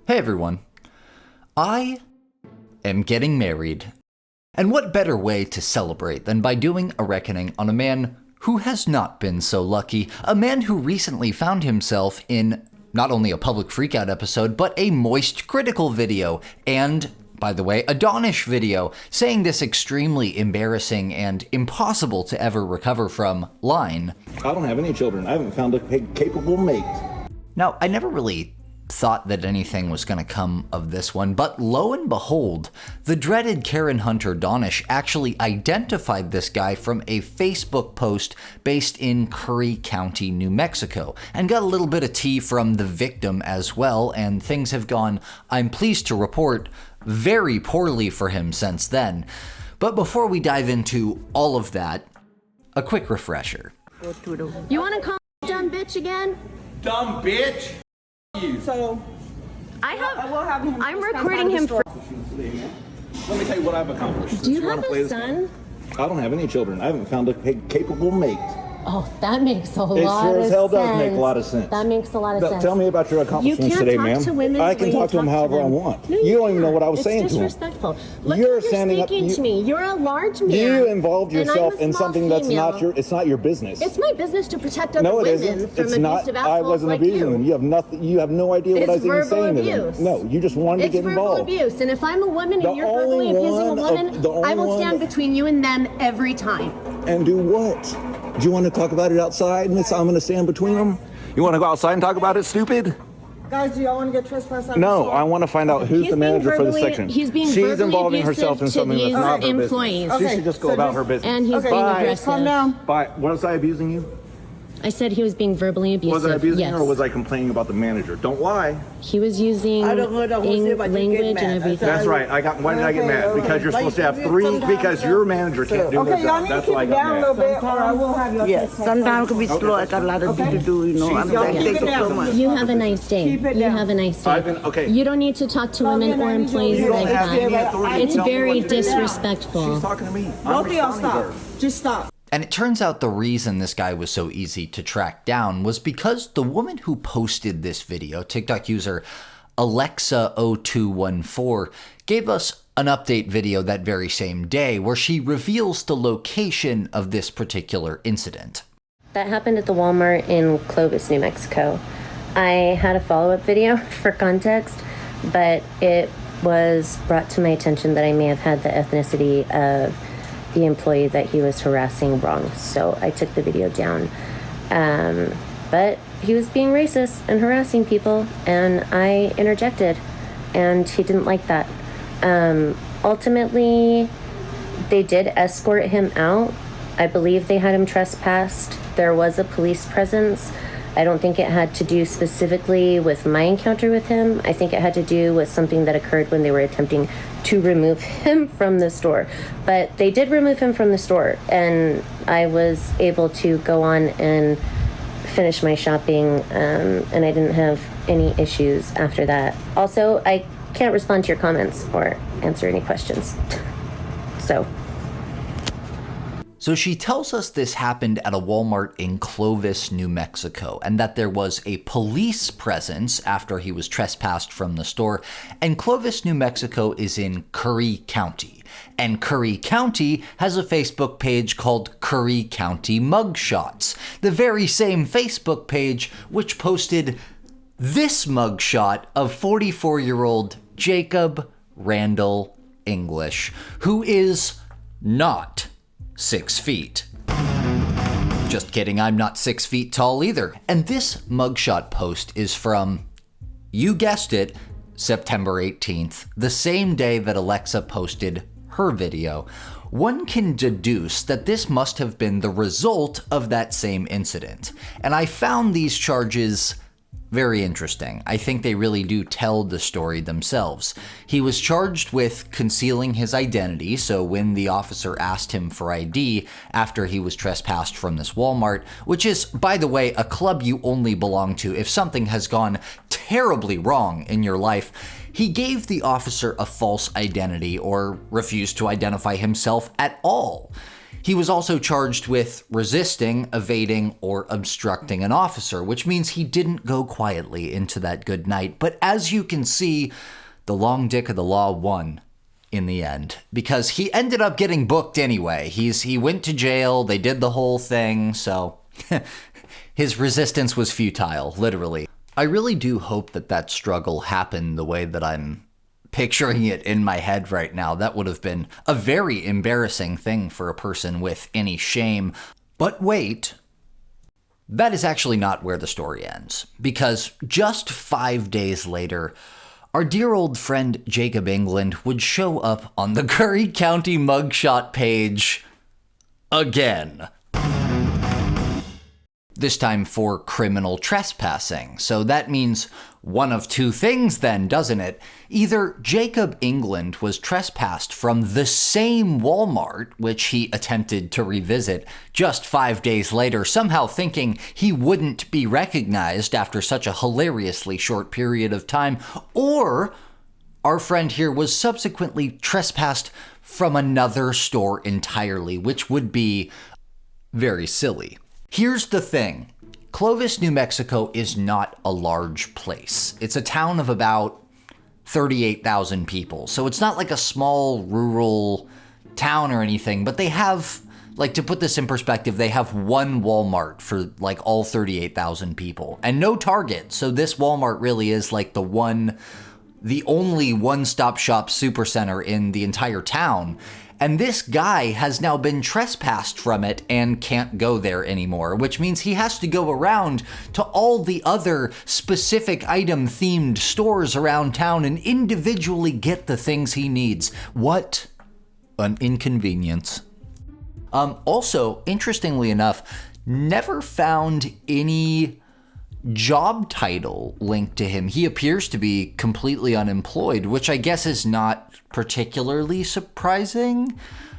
Hey everyone, I am getting married. And what better way to celebrate than by doing a reckoning on a man who has not been so lucky, a man who recently found himself in not only a Public Freakout episode, but a Moist Critical video, and, by the way, a Dawnish video, saying this extremely embarrassing and impossible to ever recover from line. I don't have any children. I haven't found a capable mate. Now, I never really thought that anything was going to come of this one, but lo and behold, the dreaded Karen Hunter Dawnish actually identified this guy from a Facebook post based in Curry County, New Mexico, and got a little bit of tea from the victim as well, and things have gone, I'm pleased to report, very poorly for him since then. But before we dive into all of that, a quick refresher. You want to call me dumb bitch again? Dumb bitch? So, I'm recording him for... Let me tell you what I've accomplished. Do you have a son? I don't have any children. I haven't found a capable mate. Oh, that makes a lot of sense. It sure as hell does make a lot of sense. That makes a lot of sense. Tell me about your accomplishments today, ma'am. I can talk to them however I want. You don't even know what I was saying to them. It's disrespectful. Look, you're speaking to me. You're a large man. You involved yourself in something that's not it's not your business. It's my business to protect other women from it's not. abusive I wasn't like abusing them. You have nothing. You have no idea what I was even saying to them. No, you just wanted to get involved. It's verbal abuse, and if I'm a woman and you're verbally abusing a woman, I will stand between you and them every time. And do what? Do you want to talk about it outside and I'm going to stand between them? You want to go outside and talk about it, stupid? Guys, do y'all want to get trespassed on? No, I want to find out who's the manager for the section. He's being She's involving herself in something that's not her business. Okay, she should just go about her business. And he's being aggressive. Calm down. Bye. Was I abusing you? I said he was being verbally abusive. Was I abusing yes. you or was I complaining about the manager? Don't lie. He was using language and everything. That's right. Why did I get mad? Because you're supposed to have three, because your manager can't do their job. That's why I got mad. A little bit, or I will have your Yes, sometimes it can be slow. I got a lot of things to do, you know. I'm Y'all like, keep take it so down. much. You have a nice day. Keep it You down. have a nice day. Okay. You don't need to talk to women or employees You don't like have any that. authority to It's tell me very what to do. disrespectful. She's talking to me. Both of y'all stop. Just stop. And it turns out the reason this guy was so easy to track down was because the woman who posted this video, TikTok user Alexa0214, gave us an update video that very same day where she reveals the location of this particular incident. That happened at the Walmart in Clovis, New Mexico. I had a follow-up video for context, but it was brought to my attention that I may have had the ethnicity of the employee that he was harassing wrong, so I took the video down. But he was being racist and harassing people, and I interjected, and he didn't like that. Ultimately, they did escort him out. I believe they had him trespassed. There was a police presence. I don't think it had to do specifically with my encounter with him. I think it had to do with something that occurred when they were attempting to remove him from the store. But they did remove him from the store, and I was able to go on and finish my shopping, and I didn't have any issues after that. Also, I can't respond to your comments or answer any questions. So she tells us this happened at a Walmart in Clovis, New Mexico, and that there was a police presence after he was trespassed from the store. And Clovis, New Mexico is in Curry County. And Curry County has a Facebook page called Curry County Mugshots, the very same Facebook page which posted this mugshot of 44-year-old Jacob Randall English, who is not 6 feet. Just kidding, I'm not 6 feet tall either. And this mugshot post is from, you guessed it, September 18th, the same day that Alexa posted her video. One can deduce that this must have been the result of that same incident. And I found these charges very interesting. I think they really do tell the story themselves. He was charged with concealing his identity, so when the officer asked him for ID after he was trespassed from this Walmart, which is, by the way, a club you only belong to if something has gone terribly wrong in your life, he gave the officer a false identity or refused to identify himself at all. He was also charged with resisting, evading, or obstructing an officer, which means he didn't go quietly into that good night. But as you can see, the long dick of the law won in the end, because he ended up getting booked anyway. He went to jail, they did the whole thing, so his resistance was futile, literally. I really do hope that that struggle happened the way that I'm picturing it in my head right now. That would have been a very embarrassing thing for a person with any shame. But wait, that is actually not where the story ends, because just 5 days later, our dear old friend Jacob England would show up on the Curry County mugshot page again. This time for criminal trespassing. So that means one of two things then, doesn't it? Either Jacob England was trespassed from the same Walmart, which he attempted to revisit just 5 days later, somehow thinking he wouldn't be recognized after such a hilariously short period of time, or our friend here was subsequently trespassed from another store entirely, which would be very silly. Here's the thing. Clovis, New Mexico is not a large place. It's a town of about 38,000 people. So it's not like a small rural town or anything, but they have, like, to put this in perspective, they have one Walmart for like all 38,000 people and no Target. So this Walmart really is like the only one-stop shop supercenter in the entire town. And this guy has now been trespassed from it and can't go there anymore, which means he has to go around to all the other specific item-themed stores around town and individually get the things he needs. What an inconvenience. Also, interestingly enough, never found any job title linked to him. He appears to be completely unemployed, which I guess is not particularly surprising.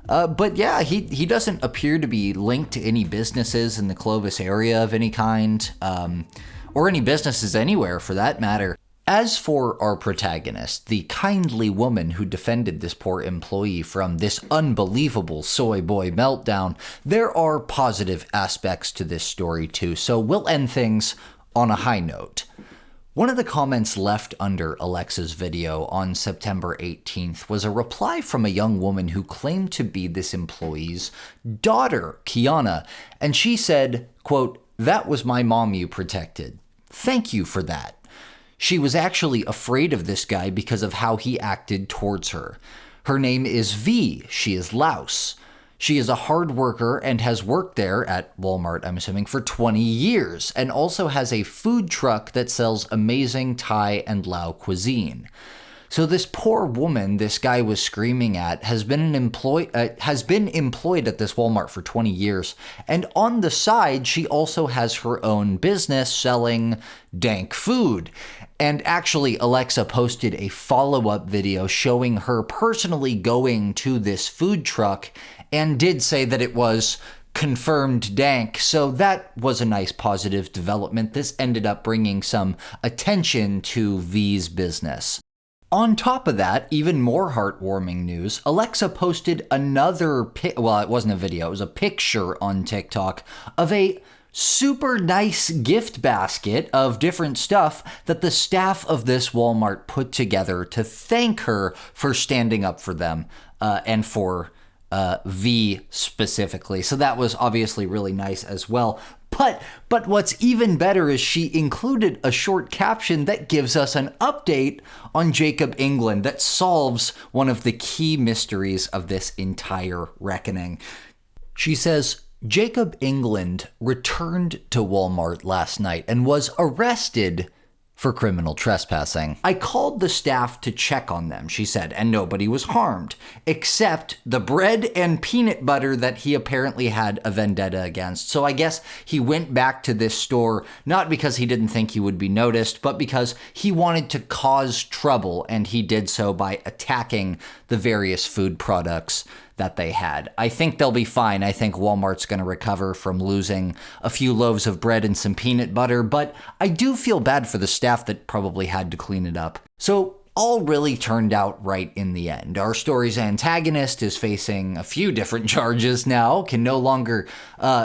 But yeah, he doesn't appear to be linked to any businesses in the Clovis area of any kind, or any businesses anywhere for that matter. As for our protagonist, the kindly woman who defended this poor employee from this unbelievable soy boy meltdown, there are positive aspects to this story too, so we'll end things on a high note. One of the comments left under Alexa's video on September 18th was a reply from a young woman who claimed to be this employee's daughter, Kiana, and she said, quote, "That was my mom you protected. Thank you for that. She was actually afraid of this guy because of how he acted towards her. Her name is V. She is Laos. She is a hard worker and has worked there at Walmart, I'm assuming, for 20 years, and also has a food truck that sells amazing Thai and Lao cuisine." So this poor woman this guy was screaming at has been employed at this Walmart for 20 years, and on the side she also has her own business selling dank food. And actually, Alexa posted a follow-up video showing her personally going to this food truck and did say that it was confirmed dank. So that was a nice positive development. This ended up bringing some attention to V's business. On top of that, even more heartwarming news, Alexa posted another well, it wasn't a video, it was a picture on TikTok of a super nice gift basket of different stuff that the staff of this Walmart put together to thank her for standing up for them and for V specifically. So that was obviously really nice as well. But what's even better is she included a short caption that gives us an update on Jacob England that solves one of the key mysteries of this entire reckoning. She says, Jacob England returned to Walmart last night and was arrested for criminal trespassing. I called the staff to check on them, she said, and nobody was harmed, except the bread and peanut butter that he apparently had a vendetta against. So I guess he went back to this store, not because he didn't think he would be noticed, but because he wanted to cause trouble, and he did so by attacking the various food products that they had. I think they'll be fine. I think Walmart's going to recover from losing a few loaves of bread and some peanut butter, but I do feel bad for the staff that probably had to clean it up. So all really turned out right in the end. Our story's antagonist is facing a few different charges now, can no longer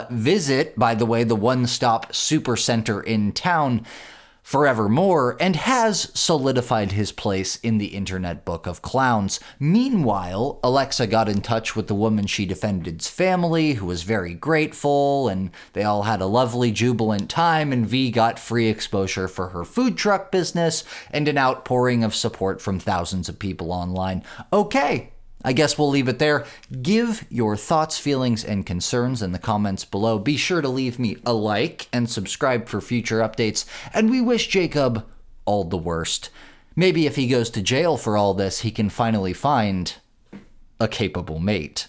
visit, by the way, the one-stop super center in town forevermore, and has solidified his place in the internet book of clowns. Meanwhile, Alexa got in touch with the woman she defended's family, who was very grateful, and they all had a lovely, jubilant time, and V got free exposure for her food truck business and an outpouring of support from thousands of people online. Okay, I guess we'll leave it there. Give your thoughts, feelings, and concerns in the comments below. Be sure to leave me a like and subscribe for future updates. And we wish Jacob all the worst. Maybe if he goes to jail for all this, he can finally find a capable mate.